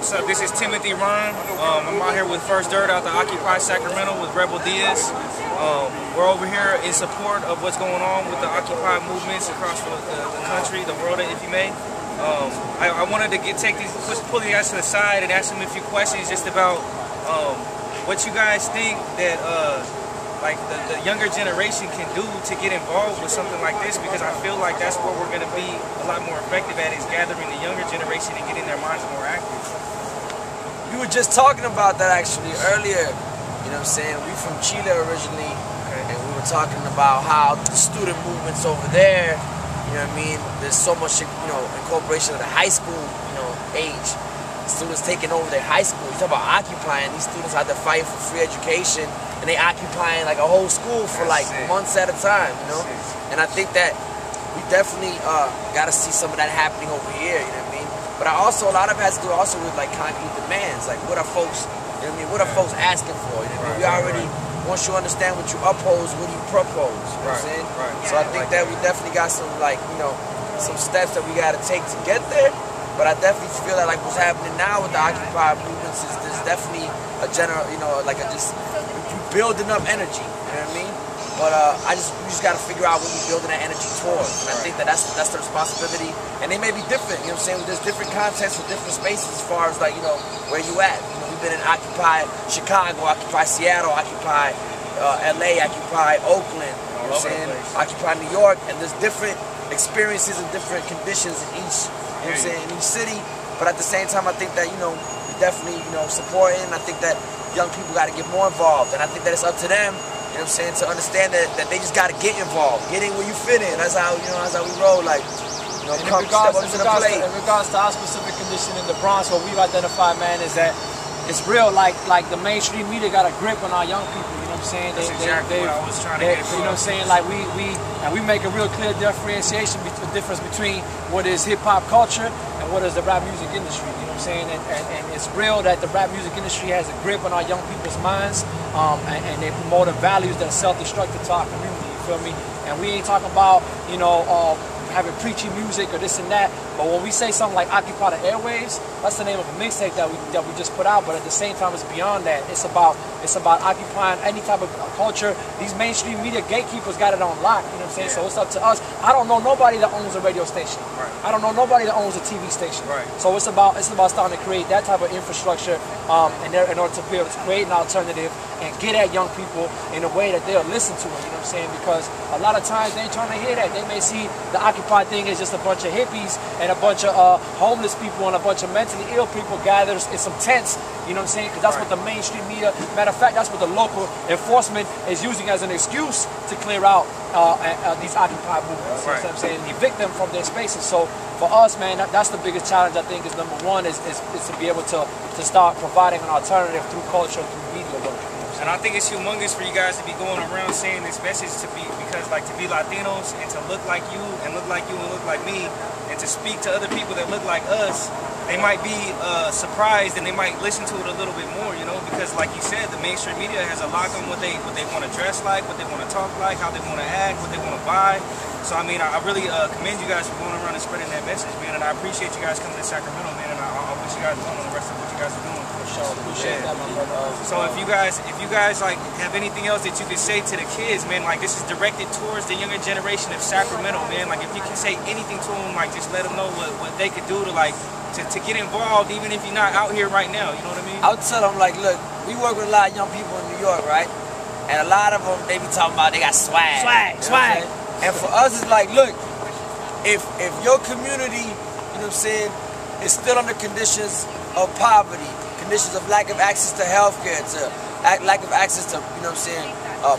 What's up? This is Timothy Ron. I'm out here with First Dirt out to Occupy Sacramento with Rebel Diaz. We're over here in support of what's going on with the Occupy movements across the country, the world, if you may. I wanted to pull you guys to the side and ask them a few questions just about what you guys think that like the younger generation can do to get involved with something like this, because I feel like that's where we're going to be a lot more effective at, is gathering the younger generation and getting their minds more active. We were just talking about that actually earlier. You know what I'm saying? We from Chile originally, okay. And we were talking about how the student movements over there, you know what I mean, there's so much, incorporation of the high school, age. Students taking over their high school. You talk about occupying. These students have to fight for free education, and they occupying like a whole school for like months at a time, And I think that we definitely got to see some of that happening over here, you know what I mean? But a lot of it has to do also with like concrete demands, like what are folks, you know what I mean? What are folks asking for? You know what I mean? Once you understand what you oppose, what do you propose? You know what I'm saying? So I think that we definitely got some some steps that we got to take to get there. But I definitely feel that like what's happening now with the Occupy movements is there's definitely a general, just building up energy, you know what I mean? But we just got to figure out what we're building that energy towards. And I think that that's the responsibility. And they may be different, you know what I'm saying? There's different contexts for different spaces as far as like, where you at. We've been in Occupy Chicago, Occupy Seattle, Occupy LA, Occupy Oakland, you know what I'm saying? Occupy New York, and there's different experiences and different conditions in each, you know what I'm saying, in each city. But at the same time, I think that, we definitely, supporting. I think that young people got to get more involved. And I think that it's up to them, you know what I'm saying, to understand that they just got to get involved. Get in where you fit in. That's how, that's how we roll. Like, in regards to our specific condition in the Bronx, what we've identified, man, is that it's real. Like the mainstream media got a grip on our young people. You know what I'm saying? That's exactly what I was trying to get across. You know what I'm saying? Like we make a real clear differentiation, difference between what is hip hop culture and what is the rap music industry. You know what I'm saying? And it's real that the rap music industry has a grip on our young people's minds, and they promoting values that are self-destructive to our community. You feel me? And we ain't talking about having preachy music or this and that, but when we say something like Occupy the Airwaves, that's the name of a mixtape that we just put out. But at the same time, it's beyond that. It's about occupying any type of culture. These mainstream media gatekeepers got it on lock. You know what I'm saying? So it's up to us. I don't know nobody that owns a radio station. I don't know nobody that owns a TV station. So it's about starting to create that type of infrastructure in order to be able to create an alternative and get at young people in a way that they'll listen to it. You know what I'm saying? Because a lot of times they ain't trying to hear that. They may see the Occupy thing as just a bunch of hippies and a bunch of homeless people and a bunch of mentally ill people gathered in some tents. You know what I'm saying? Because that's what the mainstream media, matter of fact, that's what the local enforcement is using as an excuse to clear out these Occupy movements. You know what I'm saying? Evict them from their spaces. So for us, man, that's the biggest challenge, I think, is number one, is to be able to start providing an alternative through culture, through media work. And I think it's humongous for you guys to be going around saying this message because to be Latinos and to look like you and look like you and look like me and to speak to other people that look like us, they might be surprised and they might listen to it a little bit more, because like you said, the mainstream media has a lock on what they want to dress like, what they want to talk like, how they want to act, what they want to buy. So I mean, I really commend you guys for going around and spreading that message, man, and I appreciate you guys coming to Sacramento, man, and I wish you guys well on the rest of what you guys are doing. For sure, appreciate that, my brother. So if you guys like have anything else that you could say to the kids, man, like this is directed towards the younger generation of Sacramento, man, like if you can say anything to them, like just let them know what they could do to get involved, even if you're not out here right now, you know what I mean? I would tell them, like, look, we work with a lot of young people in New York, right? And a lot of them, they be talking about they got swag. Swag. And for us, it's like, look, if your community, you know what I'm saying, is still under conditions of poverty, conditions of lack of access to healthcare, lack of access to, you know what I'm saying,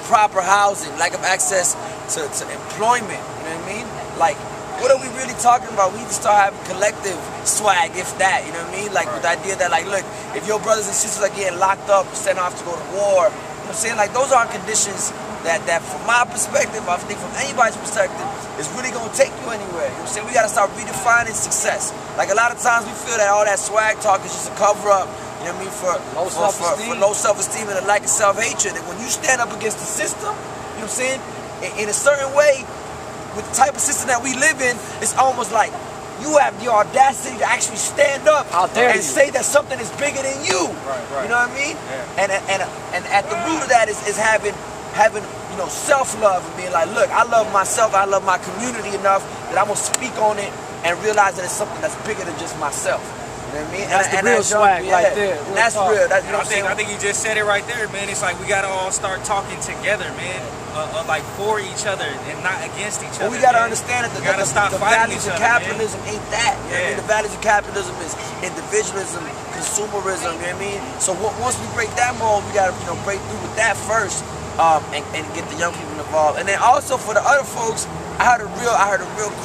proper housing, lack of access to employment, you know what I mean? Like, what are we really talking about? We need to start having collective swag, if that, you know what I mean? Like, with the idea that, like, look, if your brothers and sisters are getting locked up, sent off to go to war, you know what I'm saying? Like, those aren't conditions that from my perspective, I think from anybody's perspective, is really going to take you anywhere. You know what I'm saying? We got to start redefining success. Like, a lot of times we feel that all that swag talk is just a cover-up, you know what I mean, for low self-esteem and a lack of self-hatred. And when you stand up against the system, you know what I'm saying, in a certain way, with the type of system that we live in, it's almost like you have the audacity to actually stand up and you say that something is bigger than you. Right. You know what I mean? Yeah. And at the root of that is having you know, self-love and being like, look, I love myself, I love my community enough that I'm gonna speak on it and realize that it's something that's bigger than just myself. You know what I mean? That's the real swag right there. And that's real. That's, you know I think you just said it right there, man. It's like we gotta all start talking together, man. Like for each other and not against each other. We gotta understand that the values of capitalism ain't that. You know what I mean? The values of capitalism is individualism, consumerism. You know what I mean? So once we break that mold, we gotta break through with that first, and get the young people involved. And then also for the other folks, I heard a real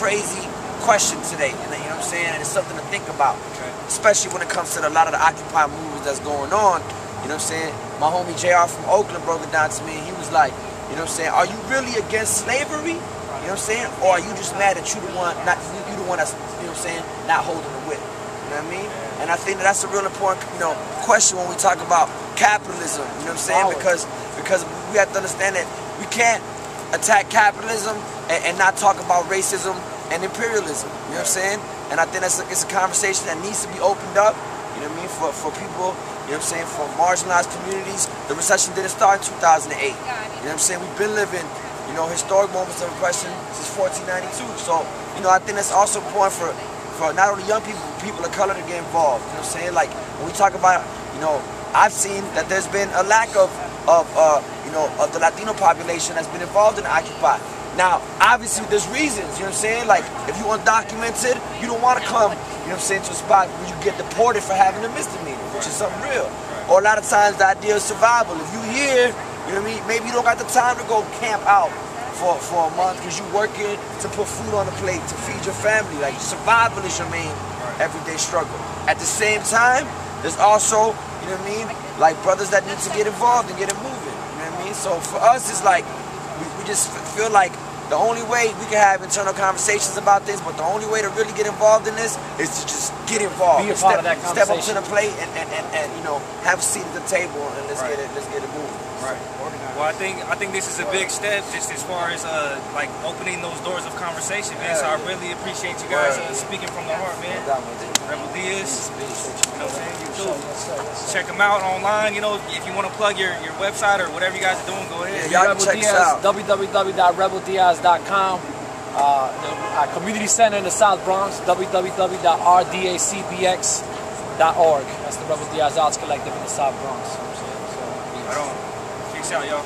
crazy question today, and you know what I'm saying? And it's something to think about, especially when it comes to a lot of the Occupy movements that's going on. You know what I'm saying? My homie JR from Oakland broke it down to me. He was like, you know what I'm saying? Are you really against slavery? You know what I'm saying? Or are you just mad that you the one that's, you the one that's, you know what I'm saying, not holding the whip? You know what I mean? And I think that's a real important, question when we talk about capitalism. You know what I'm saying? Because we have to understand that we can't attack capitalism and not talk about racism and imperialism. You know what I'm saying? And I think it's a conversation that needs to be opened up. You know what I mean? For people, you know what I'm saying, for marginalized communities. The recession didn't start in 2008. You know what I'm saying? We've been living, historic moments of oppression since 1492. So, I think that's also important for not only young people, but people of color to get involved. You know what I'm saying? Like, when we talk about, I've seen that there's been a lack of the Latino population that's been involved in Occupy. Now, obviously, there's reasons, you know what I'm saying? Like, if you're undocumented, you don't want to come, you know what I'm saying, to a spot where you get deported for having a misdemeanor, which is something real. Or a lot of times, the idea of survival. If you here, you know what I mean, maybe you don't got the time to go camp out for a month because you're working to put food on the plate, to feed your family. Like, survival is your main everyday struggle. At the same time, there's also, you know what I mean, like brothers that need to get involved and get it moving, you know what I mean? So for us, it's like, we just feel like the only way we can have internal conversations about this, but the only way to really get involved in this is to just get involved. Be a part of that conversation. Step up to the plate and have a seat at the table and let's get it moving. Right. Well, I think this is a big step just as far as like opening those doors of conversation, man. So I really appreciate you guys speaking from the heart, man. Rebel Diaz. You know what I'm saying? YouTube. Check them out online. If you want to plug your website or whatever you guys are doing, go ahead. Y'all can check us out. www.rebeldiaz.com. Our community center in the South Bronx, www.rdacbx.org. That's the Rebel Diaz Arts Collective in the South Bronx. Right on. Peace out, y'all.